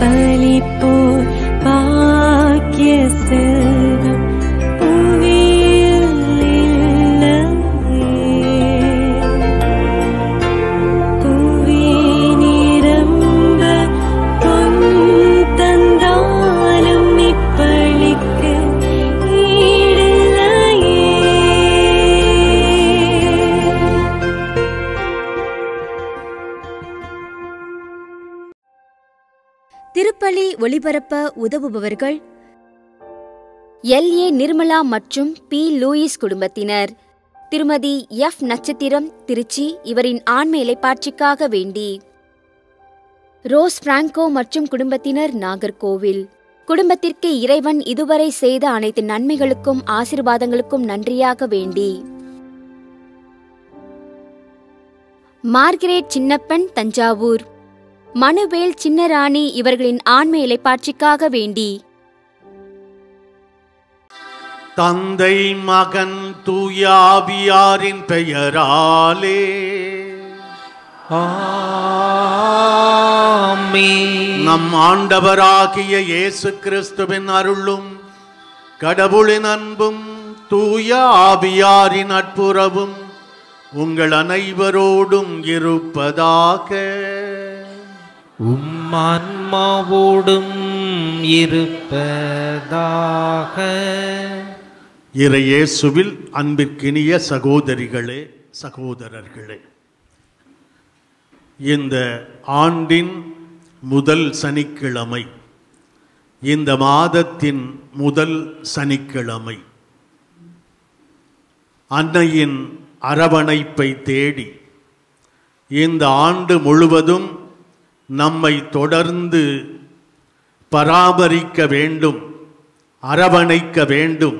பலிப்போர் பாக்கிய செல்வம் புவியில் இல்லையே. புவி நிரம்ப பொன் தந்தாலும் இப்பளிக்கு ஈடில்லையே. திருப்பலி ஒளிபரப்ப உதவுபவர்கள் எல்.ஏ. நிர்மலா மற்றும் பி. லூயிஸ் குடும்பத்தினர். திருமதி எஃப். நட்சத்திரம், திருச்சி, இவரின் ஆன்ம இலைப்பாட்சிக்காக வேண்டி. ரோஸ் பிராங்கோ மற்றும் குடும்பத்தினர், நாகர்கோவில். குடும்பத்திற்கு இறைவன் இதுவரை செய்த அனைத்து நன்மைகளுக்கும் ஆசீர்வாதங்களுக்கும் நன்றியாக வேண்டி. மார்கரெட் சின்னப்பன், தஞ்சாவூர். மனுவேல் சின்னராணி இவர்களின் ஆன்ம இலைப்பாட்சிக்காக வேண்டி. தந்தை, மகன், தூய ஆவியாரின் பெயராலே ஆமென். நம் ஆண்டவராகிய இயேசு கிறிஸ்துவின் அருளும் கடவுளின் அன்பும் தூய ஆவியாரின் நட்புறவும் உங்கள் அனைவரோடும் இருப்பதாக. உம்மான்மாவோடும் இருப்பதாக. இறையேசுவில் அன்பிற்கினிய சகோதரிகளே, சகோதரர்களே, இந்த ஆண்டின் முதல் சனிக்கிழமை, இந்த மாதத்தின் முதல் சனிக்கிழமை, அன்னையின் அரவணைப்பை தேடி இந்த ஆண்டு முழுவதும் நம்மை தொடர்ந்து பராமரிக்க வேண்டும், அரவணைக்க வேண்டும்,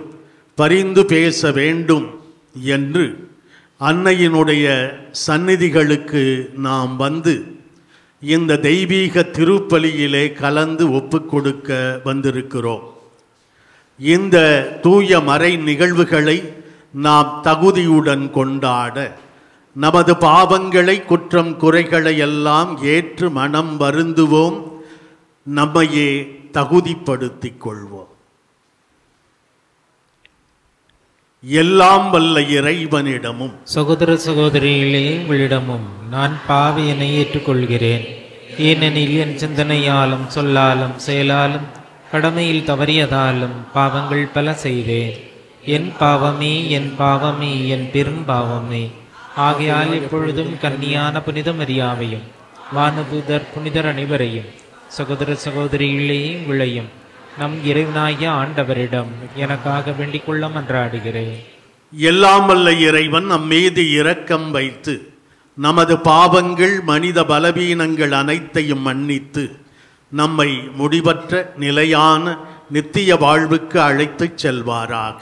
பரிந்து பேச வேண்டும் என்று அன்னையினுடைய சந்நிதிகளுக்கு நாம் வந்து இந்த தெய்வீக திருப்பலியிலே கலந்து ஒப்புக்கொடுக்க வந்திருக்கிறோம். இந்த தூய மறை நிகழ்வுகளை நாம் தகுதியுடன் கொண்டாட, நமது பாவங்களை, குற்றம் குறைகளை எல்லாம் ஏற்று மனம் வருந்துவோம், நம்மையே தகுதிப்படுத்திக் கொள்வோம். எல்லாம் வல்ல இறைவனிடமும் சகோதர சகோதரிகளே, உங்களிடமும் நான் பாவியனை ஏற்றுக்கொள்கிறேன். ஏனெனில் என் சிந்தனையாலும் சொல்லாலும் செயலாலும் கடமையில் தவறியதாலும் பாவங்கள் பல செய்தேன். என் பாவமே, என் பாவமே, என் பெரும் பாவமே. ஆகையால் எப்பொழுதும் கன்னியான புனித மரியாவையும் வானதூதர் புனிதர் அனைவரையும் சகோதர சகோதரிகளே உங்களையும் நம் இறைவனாகிய ஆண்டவரிடம் எனக்காக வேண்டிக் கொள்ள மன்றாடுகிறேன். எல்லாம் வல்ல இறைவன் நம் மீது இரக்கம் வைத்து நமது பாவங்கள், மனித பலவீனங்கள் அனைத்தையும் மன்னித்து நம்மை முடிவற்ற நிலையான நித்திய வாழ்வுக்கு அழைத்துச் செல்வாராக.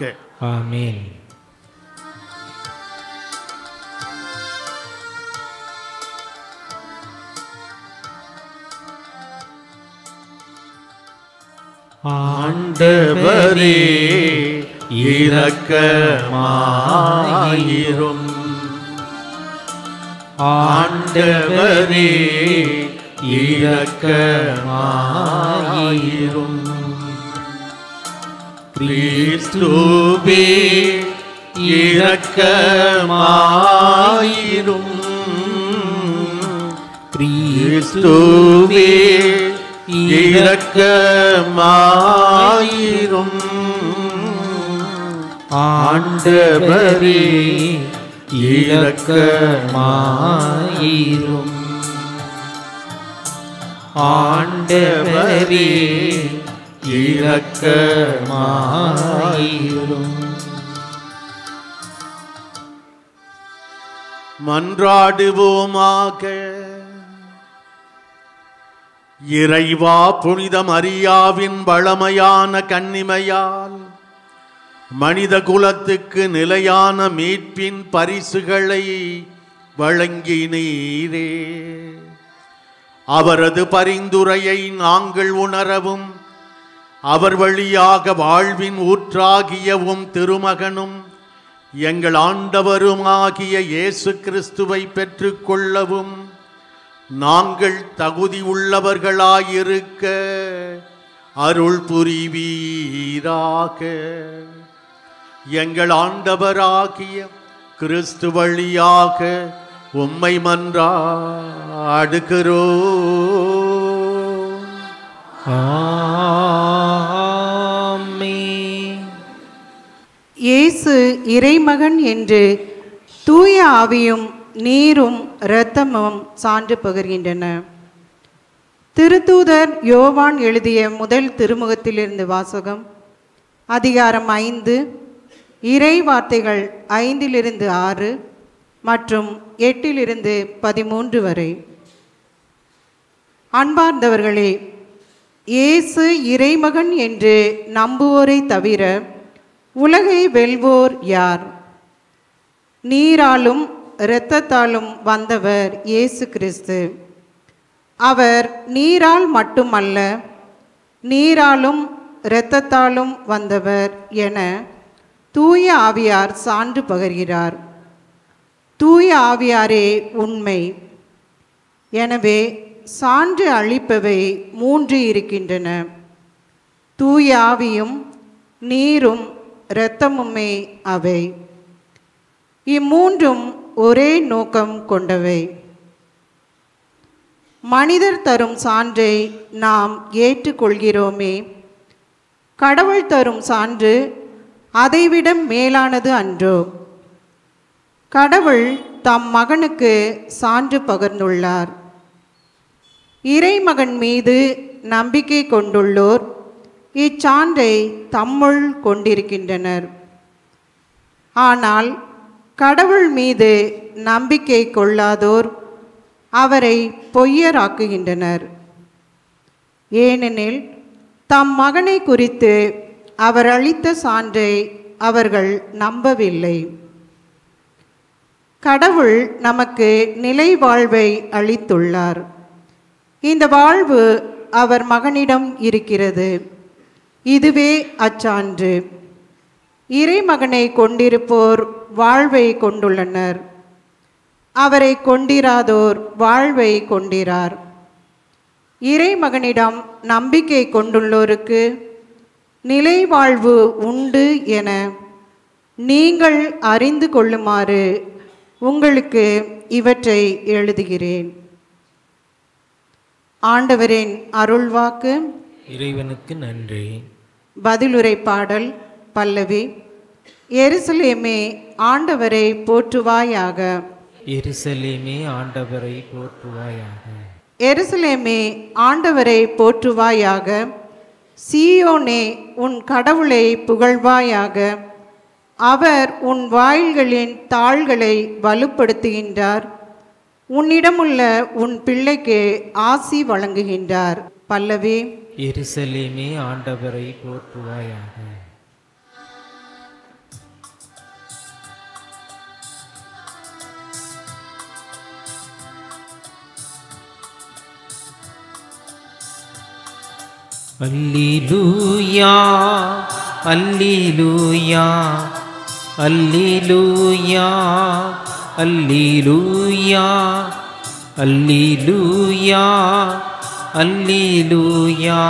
ஆமென். ஆண்டவரே இரக்கமாயிரும். ஆண்டவரே இரக்கமாயிரும். கிறிஸ்துவே இரக்கமாயிரும். கிறிஸ்துவே இரக்கமாயிரும். ஆண்டவரே இரக்கமாயிரும். ஆண்டவரே இரக்கமாயிரும். மன்றாடுவோமாக. இறைவா, புனித மரியாவின் வளமையான கன்னிமையால் மனித குலத்துக்கு நிலையான மீட்பின் பரிசுகளை வழங்கினீரே. அவரது பரிந்துரையை நாங்கள் உணரவும், அவர் வழியாக வாழ்வின் ஊற்றாகியவும் திருமகனும் எங்கள் ஆண்டவருமாகிய இயேசு கிறிஸ்துவை பெற்றுக்கொள்ளவும் நாங்கள் தகுதி உள்ளவர்களாயிருக்க அருள் புரிவீராக. எங்கள் ஆண்டவராகிய கிறிஸ்து வழியாக உம்மை மன்றாடுகிறோம். ஆமென். இயேசு இறைமகன் என்று தூய ஆவியும் நீரும் இரத்தமும் சான்று பகர்கின்றன. திருத்தூதர் யோவான் எழுதிய முதல் திருமுகத்திலிருந்து வாசகம். அதிகாரம் 5, இறை வார்த்தைகள் 5-6 மற்றும் 8-13 வரை. அன்பார்ந்தவர்களே, இயேசு இறைமகன் என்று நம்புவோரை தவிர உலகை வெல்வோர் யார்? நீராலும் இரத்தத்தாலும் வந்தவர் இயேசு கிறிஸ்து. அவர் நீரால் மட்டுமல்ல, நீராலும் இரத்தத்தாலும் வந்தவர் என தூய ஆவியார் சான்று பகர்கிறார். தூய ஆவியாரே உண்மை. எனவே சான்று அளிப்பவை 3 இருக்கின்றன. தூய ஆவியும் நீரும் இரத்தமுமே அவை. இம்மூன்றும் ஒரே நோக்கம் கொண்டவை. மனிதர் தரும் சான்றை நாம் ஏற்றுக்கொள்கிறோமே, கடவுள் தரும் சான்று அதைவிட மேலானது அன்றோ? கடவுள் தம் மகனுக்கு சான்று பகர்ந்துள்ளார். இறைமகன் மீது நம்பிக்கை கொண்டுள்ளோர் இச்சான்றை தம்முள் கொண்டிருக்கின்றனர். ஆனால் கடவுள் மீது நம்பிக்கை கொள்ளாதோர் அவரை பொய்யராக்குகின்றனர். ஏனெனில் தம் மகனை குறித்து அவர் அளித்த சான்றை அவர்கள் நம்பவில்லை. கடவுள் நமக்கு நிலை வாழ்வை அளித்துள்ளார். இந்த வாழ்வு அவர் மகனிடம் இருக்கிறது. இதுவே அச்சான்று. இறைமகனை கொண்டிருப்போர் வாழ்வை கொண்டுள்ளனர். அவரை கொண்டிராதோர் வாழ்வை கொண்டிரார். இறைமகனிடம் நம்பிக்கை கொண்டுள்ளோருக்கு நிலை வாழ்வு உண்டு என நீங்கள் அறிந்து கொள்ளுமாறு உங்களுக்கு இவற்றை எழுதுகிறேன். ஆண்டவரின் அருள்வாக்கு. இறைவனுக்கு நன்றி. பதிலுரை பாடல் பல்லவி. எருசலேமே ஆண்டவரை போற்றுவாயாக. எருசலேமே ஆண்டவரை போற்றுவாயாக. எருசலேமே ஆண்டவரை போற்றுவாயாக. சீயோனே உன் கடவுளை புகழ்வாயாக. அவர் உன் வாயில்களின் தாள்களை வலுப்படுத்துகின்றார். உன்னிடமுள்ள உன் பிள்ளைக்கு ஆசி வழங்குகின்றார். பல்லவி. எருசலேமே ஆண்டவரை போற்றுவாயாக. அல்லேலூயா அல்லேலூயா அல்லேலூயா அல்லேலூயா அல்லேலூயா அல்லேலூயா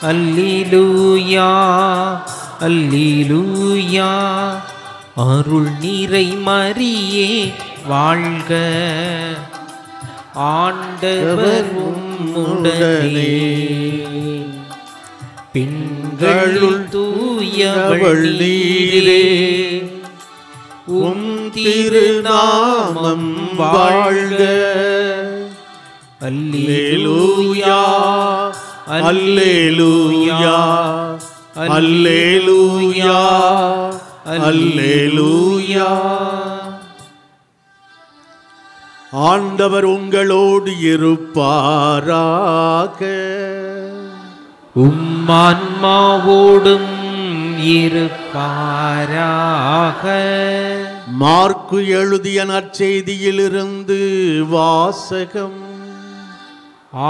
அல்லேலூயா அல்லேலூயா. அருள் நிறை மரியே வாழ்க, ஆண்டவர் உம்முடனே, பெண்களுள் தூயவள் நீரே, உம் திருநாமம் வாழ்க. அல்லேலூயா அல்லேலூயா அல்லேலூயா அல்லேலூயா. ஆண்டவர் உங்களோடு இருப்பாராக. உம்மான்மாவோடும் இருப்பாராக. மார்க்கு எழுதிய நற்செய்தியிலிருந்து வாசகம்.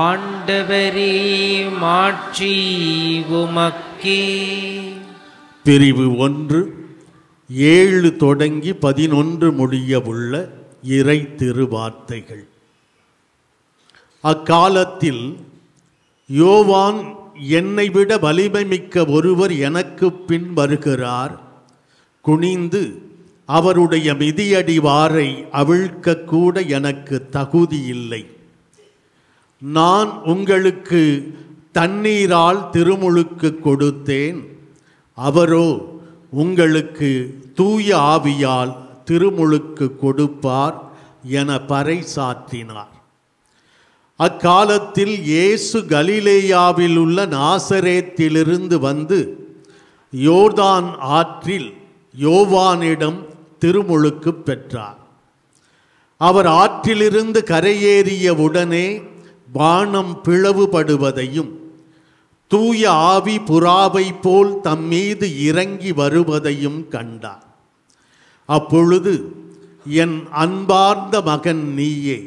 ஆண்டவரே மாட்சி உமக்கே. பிரிவு 1, 7 தொடங்கி 11 முடிய உள்ள இறை திருவார்த்தைகள். அக்காலத்தில் யோவான், என்னை விட வலிமை மிக்க ஒருவர் எனக்கு பின் வருகிறார், குனிந்து அவருடைய மிதியடி வாரை அவிழ்க்க கூட எனக்கு தகுதி இல்லை. நான் உங்களுக்கு தண்ணீரால் திருமுழுக்கு கொடுத்தேன், அவரோ உங்களுக்கு தூய ஆவியால் திருமுழுக்கு கொடுப்பார் என பறைசாற்றினார். அக்காலத்தில் இயேசு கலிலேயாவில் உள்ள நாசரேத்திலிருந்து வந்து யோர்தான் ஆற்றில் யோவானிடம் திருமுழுக்கு பெற்றார். அவர் ஆற்றிலிருந்து கரையேறிய உடனே வானம் பிளவுபடுவதையும் தூய ஆவி புறாவை போல் தம் மீது இறங்கி வருவதையும் கண்டார். அப்பொழுது, என் அன்பார்ந்த மகன் நீயே,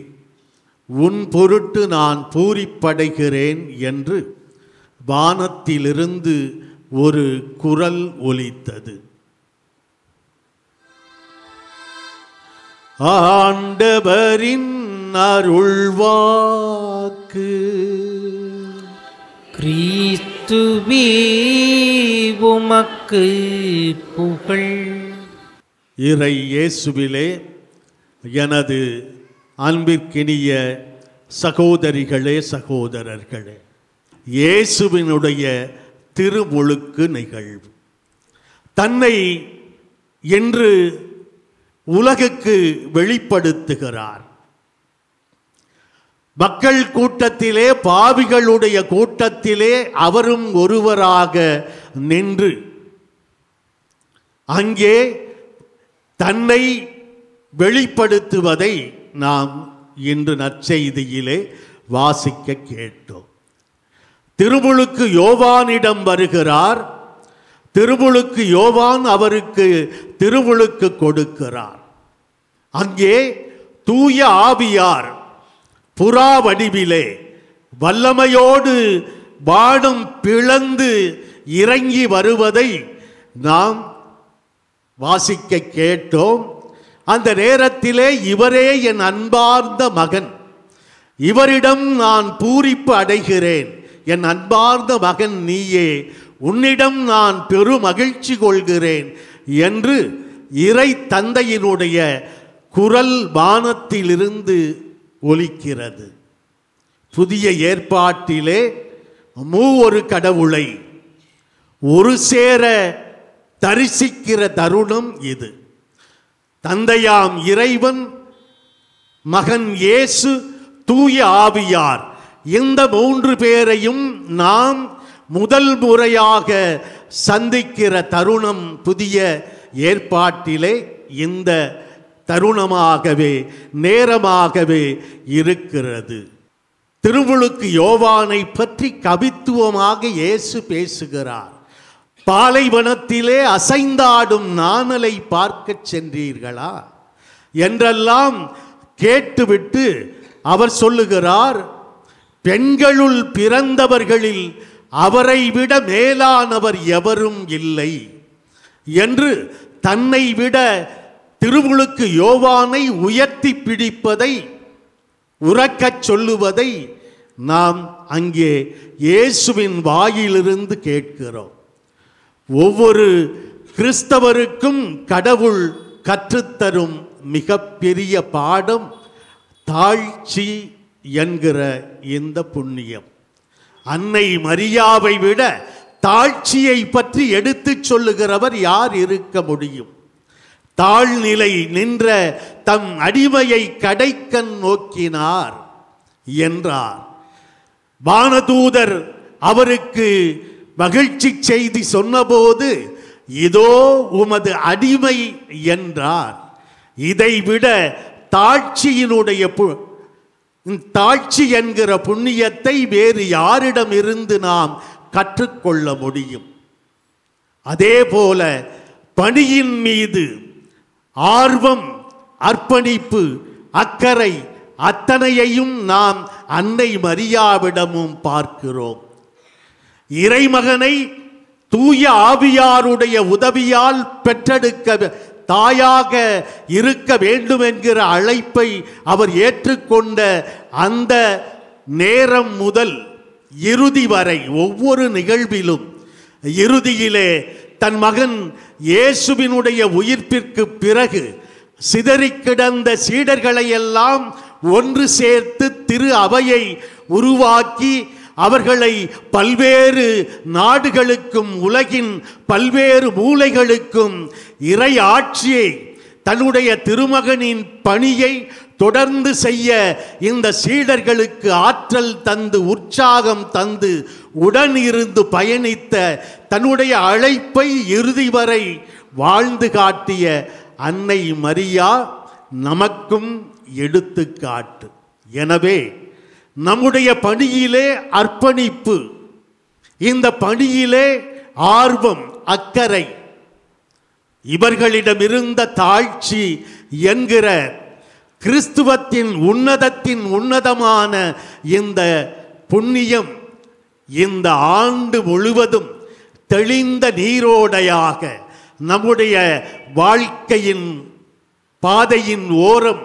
உன் பொருட்டு நான் பூரிப்படைகிறேன் என்று வானத்திலிருந்து ஒரு குரல் ஒலித்தது. ஆண்டவரின் அருள்வாக்கு. கிறிஸ்துவே உமக்கு புகழ். இறை இயேசுவிலே எனது அன்பிற்கினிய சகோதரிகளே, சகோதரர்களே, இயேசுவினுடைய திருமுழுக்கு நிகழ்வு தன்னை என்று உலகுக்கு வெளிப்படுத்துகிறார். மக்கள் கூட்டத்திலே, பாவிகளுடைய கூட்டத்திலே அவரும் ஒருவராக நின்று அங்கே தன்னை வெளிப்படுத்துவதை நாம் இன்று நற்செய்தியிலே வாசிக்க கேட்டோம். திருமுழுக்கு யோவானிடம் வருகிறார். திருமுழுக்கு யோவான் அவருக்கு திருமுழுக்கு கொடுக்கிறார். அங்கே தூய ஆவியார் புறா வடிவிலே வல்லமையோடு வானம் பிளந்து இறங்கி வருவதை நாம் வாசிக்க கேட்டோம். அந்த நேரத்திலே, இவரே என் அன்பார்ந்த மகன், இவரிடம் நான் பூரிப்பு அடைகிறேன், என் அன்பார்ந்த மகன் நீயே, உன்னிடம் நான் பெரும் மகிழ்ச்சி கொள்கிறேன் என்று இறை தந்தையினுடைய குரல் வானத்திலிருந்து ஒலிக்கிறது. புதிய ஏற்பாட்டிலே மூவொரு கடவுளை ஒரு சேர தரிசிக்கிற தருணம் இது. தந்தையாம் இறைவன், மகன் இயேசு, தூய ஆவியார், இந்த மூன்று பேரையும் நாம் முதல் முறையாக சந்திக்கிற தருணம் புதிய ஏற்பாட்டிலே இந்த தருணமாகவே நேரமாகவே இருக்கிறது. திருமுழுக்கு யோவானை பற்றி கவித்துவமாக இயேசு பேசுகிறார். பாலைவனத்திலே அசைந்தாடும் நாணலை பார்க்க சென்றீர்களா என்றெல்லாம் கேட்டுவிட்டு அவர் சொல்லுகிறார், பெண்களுள் பிறந்தவர்களில் அவரை விட மேலானவர் எவரும் இல்லை என்று தன்னை விட திருமுழுக்கு யோவானை உயர்த்தி பிடிப்பதை, உரக்கச் சொல்லுவதை நாம் அங்கே இயேசுவின் வாயிலிருந்து கேட்கிறோம். ஒவ்வொரு கிறிஸ்தவருக்கும் கடவுள் கற்றுத்தரும் மிகப்பெரிய பாடம் தாழ்ச்சி என்கிற இந்த புண்ணியம். அன்னை மரியாவை விட தாழ்ச்சியை பற்றி எடுத்துச் சொல்லுகிறவர் யார் இருக்க முடியும்? தாழ்நிலை நின்ற தம் அடிமையை கடைக்கண் நோக்கினார் என்றார். வானதூதர் அவருக்கு மகிழ்ச்சி செய்தி சொன்னபோது, இதோ உமது அடிமை என்றார். இதைவிட தாழ்ச்சி என்கிற புண்ணியத்தை வேறு யாரிடம் இருந்து நாம் கற்றுக்கொள்ள முடியும்? அதே போல பணியின் மீது ஆர்வம், அர்ப்பணிப்பு, அக்கறை அத்தனையையும் நாம் அன்னை மரியாவிடமும் பார்க்கிறோம். இறைமகனை தூய ஆவியாருடைய உதவியால் பெற்றெடுக்க தாயாக இருக்க வேண்டும் என்கிற அழைப்பை அவர் ஏற்றுக்கொண்ட அந்த நேரம் முதல் இறுதி வரை ஒவ்வொரு நிகழ்விலும் இறுதியிலே தன் மகன் இயேசுவினுடைய உயிர்ப்பிற்கு பிறகு சிதறி கிடந்த சீடர்களை எல்லாம் ஒன்று சேர்த்து திரு அவையை உருவாக்கி அவர்களை பல்வேறு நாடுகளுக்கும் உலகின் பல்வேறு மூலைகளுக்கும் இறை ஆட்சியை தன்னுடைய திருமகனின் பணியை தொடர்ந்து செய்ய இந்த சீடர்களுக்கு ஆற்றல் தந்து உற்சாகம் தந்து உடன் இருந்து பயணித்த தன்னுடைய அழைப்பை இறுதி வரை வாழ்ந்து காட்டிய அன்னை மரியா நமக்கும் எடுத்துக்காட்டு. எனவே நம்முடைய பணியிலே அர்ப்பணிப்பு, இந்த பணியிலே ஆர்வம், அக்கறை, இவர்களிடமிருந்த தாழ்ச்சி என்கிற கிறிஸ்துவத்தின் உன்னதத்தின் உன்னதமான இந்த புண்ணியம் இந்த ஆண்டு முழுவதும் தெளிந்த நீரோடையாக நம்முடைய வாழ்க்கையின் பாதையின் ஓரம்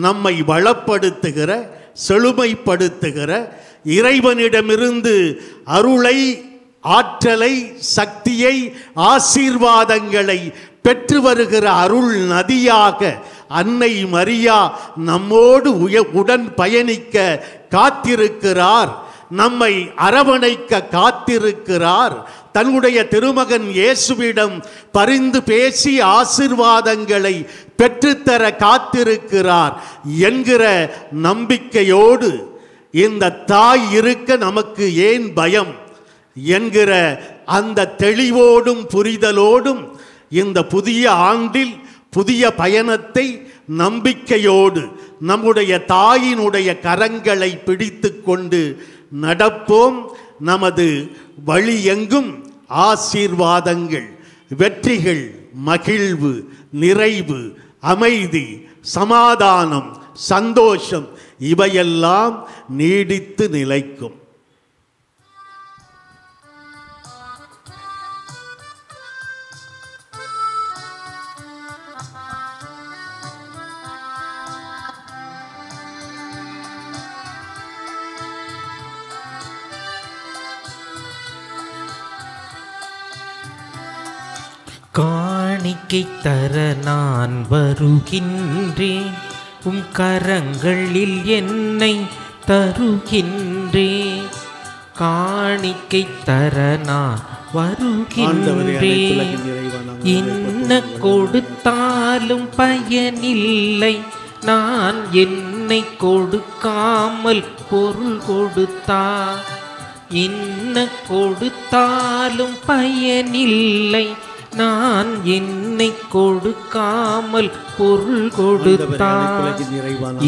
நம்மை வளப்படுத்துகிற, செழுமைப்படுத்துகிற, இறைவனிடமிருந்து அருளை, ஆற்றலை, சக்தியை, ஆசீர்வாதங்களை பெற்று வருகிற அருள் நதியாக அன்னை மரியா நம்மோடு உடன் பயணிக்க காத்திருக்கிறார். நம்மை அரவணைக்க காத்திருக்கிறார். தன்னுடைய திருமகன் இயேசுவிடம் பரிந்து பேசி ஆசீர்வாதங்களை பெற்றுத்தர காத்திருக்கிறார் என்கிற நம்பிக்கையோடு இந்த தாய் இருக்க நமக்கு ஏன் பயம் என்கிற அந்த தெளிவோடும் புரிதலோடும் இந்த புதிய ஆண்டில் புதிய பயணத்தை நம்பிக்கையோடு நம்முடைய தாயினுடைய கரங்களை பிடித்து கொண்டு நடப்போம். நமது வழி எங்கும் ஆசீர்வாதங்கள், வெற்றிகள், மகிழ்வு, நிறைவு, அமைதி, சமாதானம், சந்தோஷம் இவையெல்லாம் நீடித்து நிலைக்கும். காணிக்கை தர நான் வருகின்றேன், உம் கரங்களில் என்னை தருகின்றேன். காணிக்கை தர நான் வருகின்றேன், என்ன கொடுத்தாலும் பயனில்லை, நான் என்னை கொடுக்காமல் பொருள் கொடுத்தார். என்ன கொடுத்தாலும் பயனில்லை, நான் என்னை கொடுக்காமல் பொருள் கொடுத்தார்.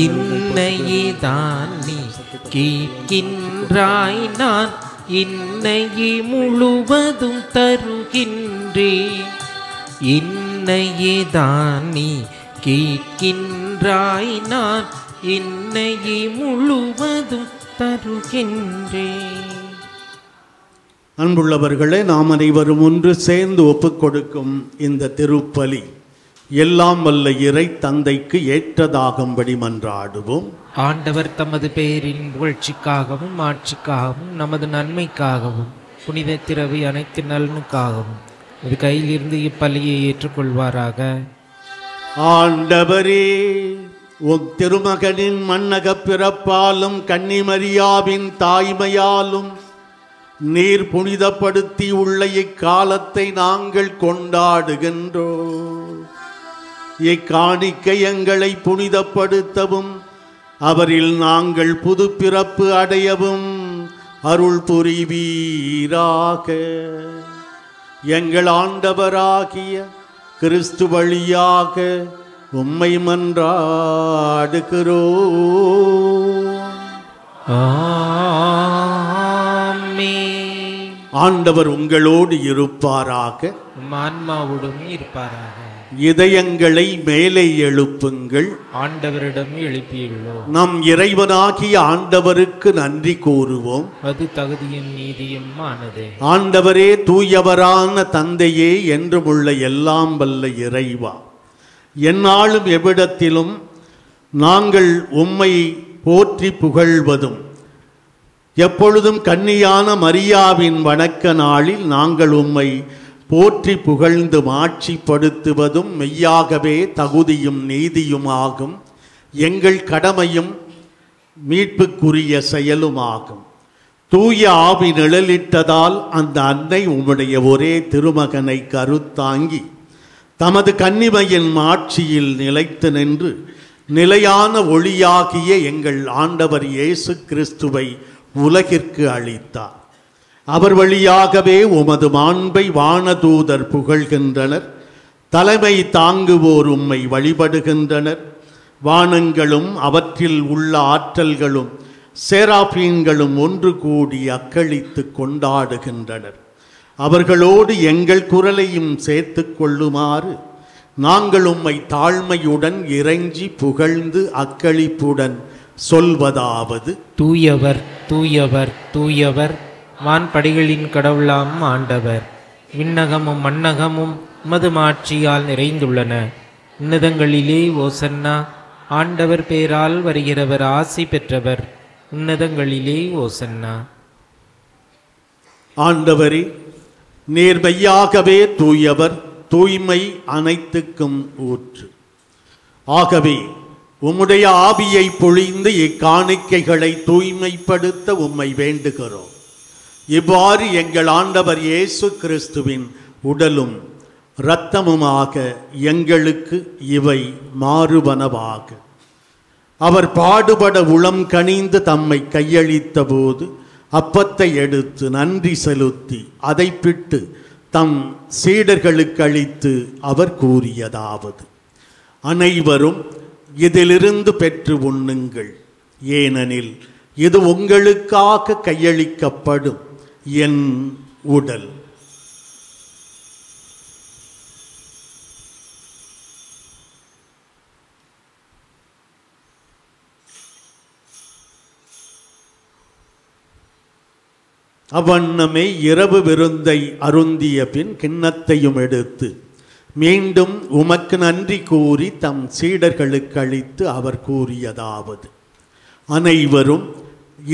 இன்னையேதான் நீ கேட்கின்றாய், நான் இன்னையே முழுவதும் தருகின்றேன். இன்னையேதான் நீ கேட்கின்றாய், நான் இன்னையே முழுவதும் தருகின்றேன். அன்புள்ளவர்களே, நாம் அனைவரும் ஒன்று சேர்ந்து ஒப்புக் கொடுக்கும் இந்த திருப்பலி எல்லாம் வல்ல இறை தந்தைக்கு ஏற்றதாகும்படி மன்றாடுவோம். ஆண்டவர் தமது பெயரின் புகழ்ச்சிக்காகவும் ஆட்சிக்காகவும் நமது நன்மைக்காகவும் புனித திரவி அனைத்து நலனுக்காகவும் இது கையிலிருந்து இப்பலியை ஏற்றுக்கொள்வாராக. ஆண்டவரே, உம் திருமகனின் மன்னக பிறப்பாலும் கன்னிமரியாவின் தாய்மையாலும் நீர் புனிதப்படுத்தி உள்ள இக்காலத்தை நாங்கள் கொண்டாடுகின்றோம். இக்காணிக்கை எங்களை புனிதப்படுத்தவும் அவரில் நாங்கள் புது பிறப்பு அடையவும் அருள் புரிவீராக. எங்கள் ஆண்டவராகிய கிறிஸ்து வழியாக உம்மை மன்றாடுகிறோம். ஆண்டவர் உங்களோடு இருப்பாராக, ஆன்மாவுடன் இருப்பாராக. இதயங்களை மேலே எழுப்புங்கள். ஆண்டவரிடம் எழுப்பியுள்ளோம். நம் இறைவனாகிய ஆண்டவருக்கு நன்றி கூறுவோம். அது தகுதியும் நீதியும் ஆனதே. ஆண்டவரே, தூயவரான தந்தையே, என்றும் உள்ள எல்லாம் வல்ல இறைவா, எந்நாளும் எவ்விடத்திலும் நாங்கள் உம்மை போற்றி புகழ்வதும் எப்பொழுதும் கன்னியான மரியாவின் வணக்க நாளில் நாங்கள் உம்மை போற்றி புகழ்ந்து மாட்சிப்படுத்துவதும் மெய்யாகவே தகுதியும் நீதியுமாகும். எங்கள் கடமையும் மீட்புக்குரிய செயலுமாகும். தூய ஆவி நிழலிட்டதால் அந்த அன்னை உம்முடைய ஒரே திருமகனை கருத்தாங்கி தமது கன்னிமையின் மாட்சியில் நிலைத்து நின்று நிலையான ஒளியாகிய எங்கள் ஆண்டவர் இயேசு கிறிஸ்துவை உலகிற்கு அளித்தார். அவர் வழியாகவே உமது மாண்பை வானதூதர் புகழ்கின்றனர். தலைமை தாங்குவோர் உம்மை வழிபடுகின்றனர். வானங்களும் அவற்றில் உள்ள ஆற்றல்களும் சேராபீன்களும் ஒன்று கூடி அக்களித்து கொண்டாடுகின்றனர். அவர்களோடு எங்கள் குரலையும் சேர்த்து கொள்ளுமாறு நாங்கள் உம்மை தாழ்மையுடன் இறைஞ்சி புகழ்ந்து அக்களிப்புடன் சொல்வதாவது: தூயவர் தூயவர் தூயவர், வான்படைகளின் கடவுளாம் ஆண்டவர். விண்ணகமும் மண்ணகமும் உமது மாட்சியால் நிறைந்துள்ளன. உன்னதங்களிலே ஓசன்னா. ஆண்டவர் பேரால் வருகிறவர் ஆசி பெற்றவர். உன்னதங்களிலே ஓசன்னா. ஆண்டவரே, நீர் மெய்யாகவே தூயவர், தூய்மை அனைத்துக்கும் ஊற்று. ஆகவே உம்முடைய ஆவியை பொழிந்து இக்காணிக்கைகளை தூய்மைப்படுத்த உம்மை வேண்டுகிறோம். இவ்வாறு எங்கள் ஆண்டவர் இயேசு கிறிஸ்துவின் உடலும் இரத்தமுமாக எங்களுக்கு இவை மாறுவனவாக. அவர் பாடுபட உளம் கனிந்து தம்மை கையளித்த போது அப்பத்தை எடுத்து நன்றி செலுத்தி அதை பிட்டு தம் சீடர்களுக்கு அளித்து அவர் கூறியதாவது: அனைவரும் இதிலிருந்து பெற்று உண்ணுங்கள், ஏனெனில் இது உங்களுக்காக கையளிக்கப்படும் என் உடல். அவ்வண்ணமே இரவு விருந்தை அருந்திய பின் கிண்ணத்தையும் எடுத்து மீண்டும் உமக்கு நன்றி கூறி தம் சீடர்களுக்கு அளித்து அவர் கூறியதாவது: அனைவரும்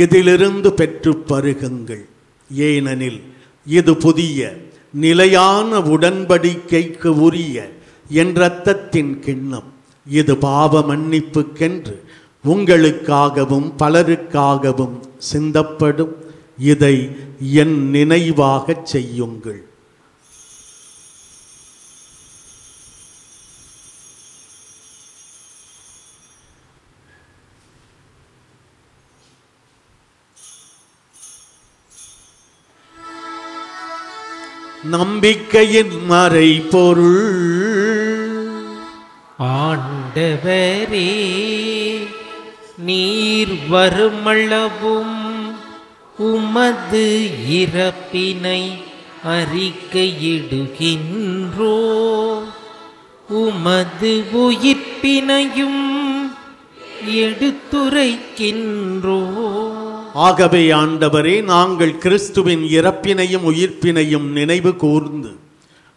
இதிலிருந்து பெற்று பருகுங்கள், ஏனெனில் இது புதிய நிலையான உடன்படிக்கைக்கு உரிய என் இரத்தத்தின் கிண்ணம். இது பாவ மன்னிப்புக்கென்று உங்களுக்காகவும் பலருக்காகவும் சிந்தப்படும். இதை என் நினைவாகச் செய்யுங்கள். நம்பிக்கையின் மறைபொருள். ஆண்டவரே, நீர் வருமளவும் உமது இறப்பினை அறிக்கையிடுகின்றோ, உமது உயிர்ப்பினையும் எடுத்துரைக்கின்றோ. ஆகவே ஆண்டவரே, நாங்கள் கிறிஸ்துவின் இறப்பினையும் உயிர்ப்பினையும் நினைவு கூர்ந்து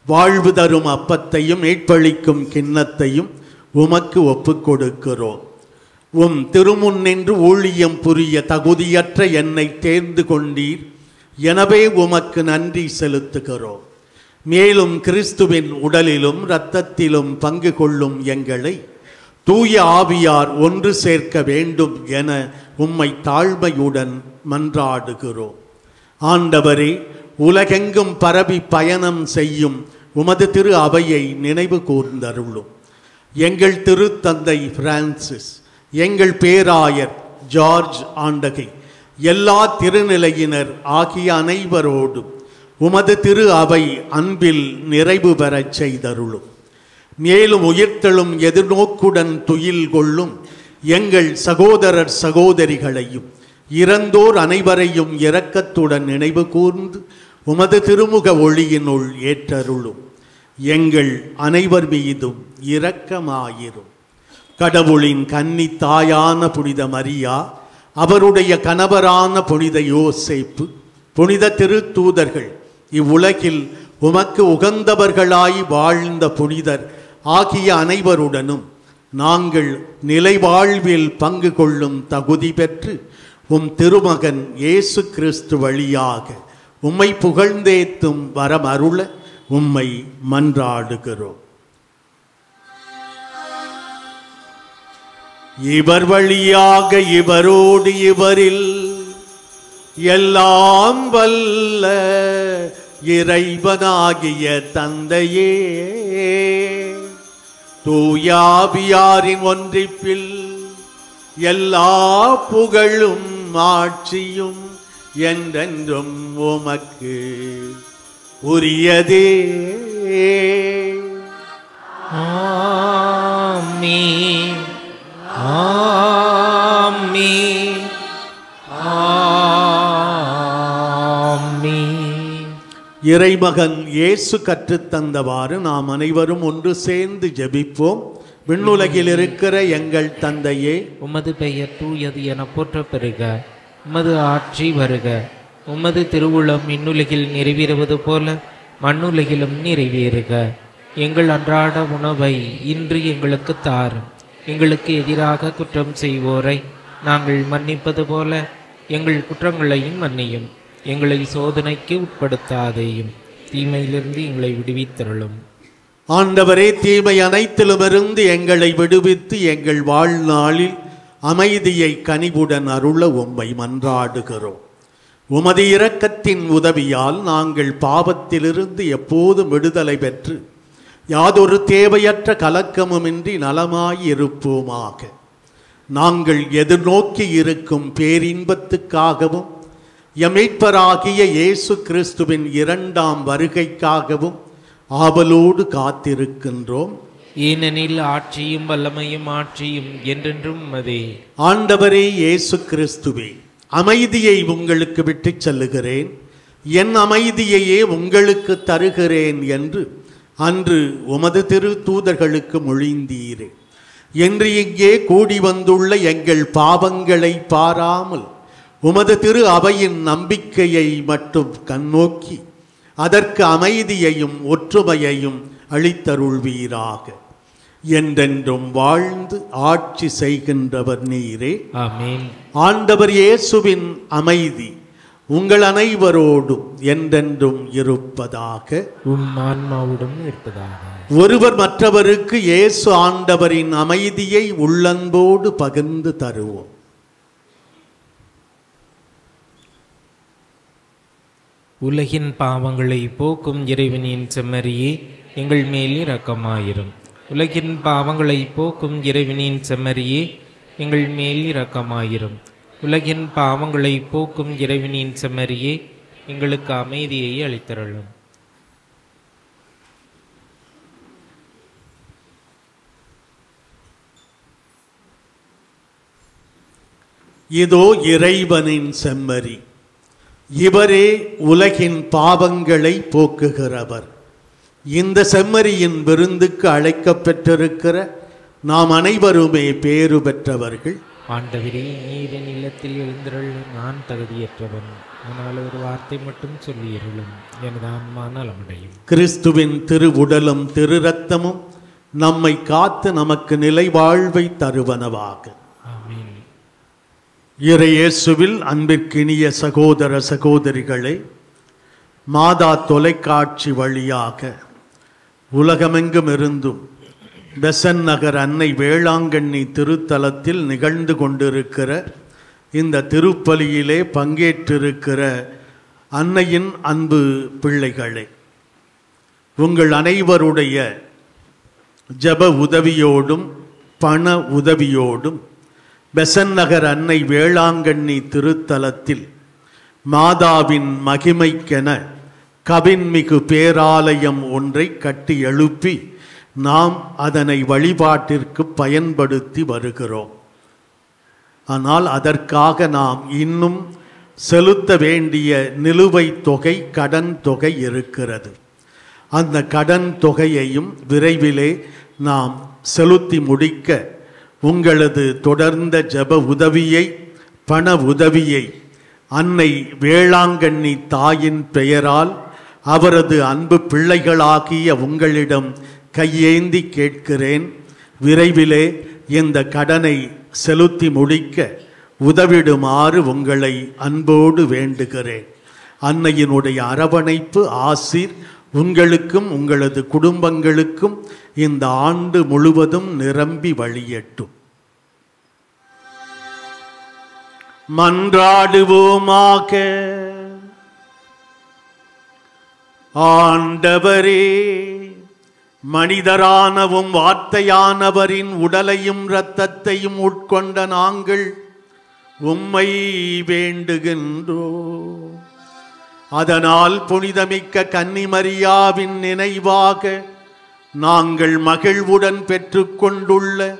வாழ்வு தரும் அப்பத்தையும் மீட்பளிக்கும் கிண்ணத்தையும் உமக்கு ஒப்புக் கொடுக்கிறோம். உம் திருமுன் நின்று ஊழியம் புரிய தகுதியற்ற என்னை தேர்ந்து கொண்டீர். எனவே உமக்கு நன்றி செலுத்துகிறோம். மேலும் கிறிஸ்துவின் உடலிலும் இரத்தத்திலும் பங்கு கொள்ளும் எங்களை தூய ஆவியார் ஒன்று சேர்க்க வேண்டும் என உம்மை தாழ்மையுடன் மன்றாடுகிறோம். ஆண்டவரே, உலகெங்கும் பரவி பயணம் செய்யும் உமது திரு அவையை நினைவு கூர்ந்தருளும். எங்கள் திருத்தந்தை பிரான்சிஸ், எங்கள் பேராயர் ஜார்ஜ் ஆண்டகை, எல்லா திருநிலையினர் ஆகிய அனைவரோடும் உமது திரு அவை அன்பில் நிறைவு பெறச் செய்தருளும். மேலும் உயிர்த்தெழும் எதிர்நோக்குடன் துயில் கொள்ளும் எங்கள் சகோதரர் சகோதரிகளையும் இறந்தோர் அனைவரையும் இரக்கத்துடன் நினைவு கூர்ந்து உமது திருமுக ஒளியினுள் ஏற்றருளும். எங்கள் அனைவர் மீதும் இரக்கமாயிரும். கடவுளின் கன்னி தாயான புனித மரியா, அவருடைய கணவரான புனித யோசேப்பு, புனித திருத்தூதர்கள், இவ்வுலகில் உமக்கு உகந்தவர்களாய் வாழ்ந்த புனிதர் ஆகிய அனைவருடனும் நாங்கள் நிலைவாழ்வில் பங்கு கொள்ளும் தகுதி பெற்று உம் திருமகன் இயேசு கிறிஸ்து வழியாக உம்மை புகழ்ந்தேத்தும் வரம் அருள உம்மை மன்றாடுகிறோம். இவர் வழியாக இவரோடு இவரில் எல்லாம் வல்ல இறைவனாகிய தந்தையே, தூயாவியாரின் ஒன்றிப்பில் எல்லா புகழும் ஆட்சியும் என்றென்றும் உமக்கு உரியதே. ஆமென். ஆமென். ஆமென். இறைமகன் இயேசு கற்றுத்தந்தவாறு நாம் அனைவரும் ஒன்று சேர்ந்து ஜெபிப்போம். விண்ணுலகில் இருக்கிற எங்கள் தந்தையே, உமது பெயர் தூயது என போற்றப் பெறுக. உமது ஆட்சி வருக. உமது திருவுளம் விண்ணுலகில் நிறைவேறுவது போல மண்ணுலகிலும் நிறைவேறுக. எங்கள் அன்றாட உணவை இன்று எங்களுக்கு தாரும். எங்களுக்கு எதிராக குற்றம் செய்வோரை நாங்கள் மன்னிப்பது போல எங்கள் குற்றங்களையும் மன்னியும். எங்களை சோதனைக்கு உட்படுத்தாதேயும், தீமையிலிருந்து எங்களை விடுவித்தருளும். ஆண்டவரே, தீமை அனைத்திலுமிருந்து எங்களை விடுவித்து எங்கள் வாழ்நாளில் அமைதியை கனிவுடன் அருள உம்மை மன்றாடுகிறோம். உமது இரக்கத்தின் உதவியால் நாங்கள் பாவத்திலிருந்து எப்போதும் விடுதலை பெற்று யாதொரு தேவையற்ற கலக்கமுமின்றி நலமாயிருப்போமாக. நாங்கள் எதிர்நோக்கி இருக்கும் பேரின்பத்துக்காகவும் எமீட்பராகிய இயேசு கிறிஸ்துவின் இரண்டாம் வருகைக்காகவும் ஆவலோடு காத்திருக்கின்றோம். ஏனெனில் ஆட்சியும் வல்லமையும் ஆட்சியும் என்றென்றும் உமதே. ஆண்டவரே இயேசு கிறிஸ்துவே, அமைதியை உங்களுக்கு விட்டுச் செல்லுகிறேன், என் அமைதியையே உங்களுக்கு தருகிறேன் என்று அன்று உமது திரு தூதர்களுக்கு மொழிந்தீரே. என்று இங்கே கூடி வந்துள்ள எங்கள் பாவங்களை பாராமல் உமது திரு அவையின் நம்பிக்கையை மட்டும் கண்ணோக்கி அதற்கு அமைதியையும் ஒற்றுமையையும் அளித்தருள்வீராக. என்றென்றும் வாழ்ந்து ஆட்சி செய்கின்றவர் நீரே. ஆமென். ஆண்டவர் இயேசுவின் அமைதி உங்கள் அனைவரோடும் என்றென்றும் இருப்பதாக. உம் ஆன்மாவுடன் இருப்பதாக. ஒருவர் மற்றவருக்கு இயேசு ஆண்டவரின் அமைதியை உள்ளன்போடு பகிர்ந்து தருவோம். உலகின் பாவங்களை போக்கும் இறைவனின் செம்மறியே, எங்கள் மேல் இரக்கமாயிரும். உலகின் பாவங்களை போக்கும் இறைவனின் செம்மறியே, எங்கள் மேல் இரக்கமாயிரும். உலகின் பாவங்களை போக்கும் இறைவனின் செம்மறியே, எங்களுக்கு அமைதியை அளித்தருளும். இதோ இறைவனின் செம்மறி, இவரே உலகின் பாவங்களை போக்குகிறவர். இந்த செம்மறியின் விருந்துக்கு அழைக்கப்பெற்றிருக்கிற நாம் அனைவருமே பேறு பெற்றவர்கள். ஆண்டவரே, நீரின் இல்லத்தில் எழுந்தருள் நான் தகுதியற்றவன். ஆனால் ஒரு வார்த்தை மட்டும் சொல்லியருளும், எனது ஆன்மா நலமடையும். கிறிஸ்துவின் திருவுடலும் திரு இரத்தமும் நம்மை காத்து நமக்கு நிலை வாழ்வை தருவனவாக. ஆமென். இறையேசுவில் அன்பிற்கினிய சகோதர சகோதரிகளே, மாதா தொலைக்காட்சி வழியாக உலகமெங்கும் இருந்தும் பெசன் நகர் அன்னை வேளாங்கண்ணி திருத்தலத்தில் நிகழ்ந்து கொண்டிருக்கிற இந்த திருப்பலியிலே பங்கேற்றிருக்கிற அன்னையின் அன்பு பிள்ளைகளே, உங்கள் அனைவருடைய ஜப உதவியோடும் பண உதவியோடும் பெசன் நகர் அன்னை வேளாங்கண்ணி திருத்தலத்தில் மாதாவின் மகிமைக்கென கவின்மிகு பேராலயம் ஒன்றை கட்டி எழுப்பி நாம் அதனை வழிபாட்டிற்கு பயன்படுத்தி வருகிறோம். ஆனால் அதற்காக நாம் இன்னும் செலுத்த வேண்டிய நிலுவைத் தொகை, கடன் தொகை இருக்கிறது. அந்த கடன் தொகையையும் விரைவிலே நாம் செலுத்தி முடிக்க உங்களது தொடர்ந்த ஜப உதவியை, பண உதவியை அன்னை வேளாங்கண்ணி தாயின் பெயரால் அவரது அன்பு பிள்ளைகளாகிய உங்களிடம் கையேந்தி கேட்கிறேன். விரைவிலே இந்த கடனை செலுத்தி முடிக்க உதவிடுமாறு உங்களை அன்போடு வேண்டுகிறேன். அன்னையினுடைய அரவணைப்பு ஆசீர் உங்களுக்கும் உங்களது குடும்பங்களுக்கும் இந்த ஆண்டு முழுவதும் நிரம்பி வழியட்டும். மன்றாடுவோமாக. ஆண்டவரே, மனிதரானவும் வார்த்தையானவரின் உடலையும் இரத்தத்தையும் உட்கொண்ட நாங்கள் உம்மை வேண்டுகின்றோம். அதனால் புனிதமிக்க கன்னிமரியாவின் நினைவாக நாங்கள் மகிழ்வுடன் பெற்றுக்கொண்டுள்ள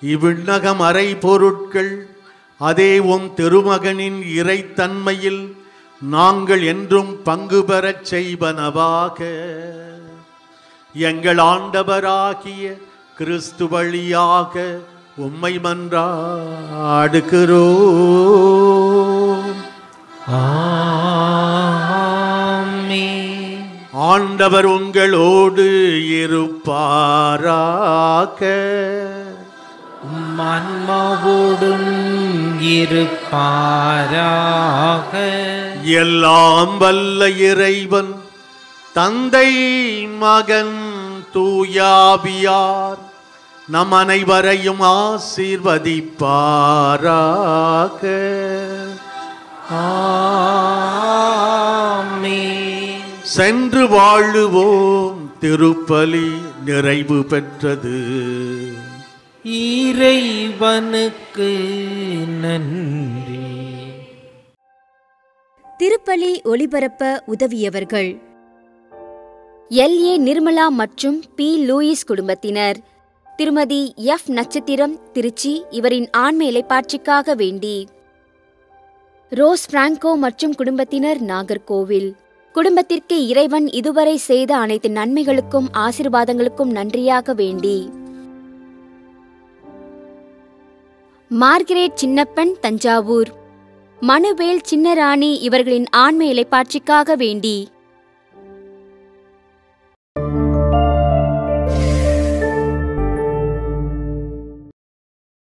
இவ்விண்ணக மறை பொருட்கள், அதே உம் திருமகனின் இறைத்தன்மையில் நாங்கள் என்றும் பங்கு பெறச் செய்வனவாக. எங்கள் ஆண்டவராகிய கிறிஸ்து வழியாக உம்மை மன்றாடுகிறோம். ஆமென். ஆண்டவர் உங்களோடு இருப்பாராக. ஆன்மாவோடும் இருப்பாராக. எல்லாம் வல்ல இறைவன் தந்தை, மகன், தூயாவியார் நம் அனைவரையும் ஆசீர்வதிப்பாராக. ஆமென். சென்று வாழுவோம். திருப்பலி நிறைவு பெற்றது. இறைவனுக்கு நன்றி. திருப்பலி ஒளிபரப்ப உதவியவர்கள் எல்.ஏ. நிர்மலா மற்றும் பி. லூயிஸ் குடும்பத்தினர். திருமதி எஃப். நட்சத்திரம், திருச்சி, இவரின் ஆன்ம இலைப்பாட்சிக்காக வேண்டி. ரோஸ் பிராங்கோ மற்றும் குடும்பத்தினர், நாகர்கோவில். குடும்பத்திற்கு இறைவன் இதுவரை செய்த அனைத்து நன்மைகளுக்கும் ஆசீர்வாதங்களுக்கும் நன்றியாக வேண்டி. மார்கரெட் சின்னப்பன், தஞ்சாவூர். மனுவேல் சின்னராணி இவர்களின் ஆன்ம இலைப்பாட்சிக்காக வேண்டி.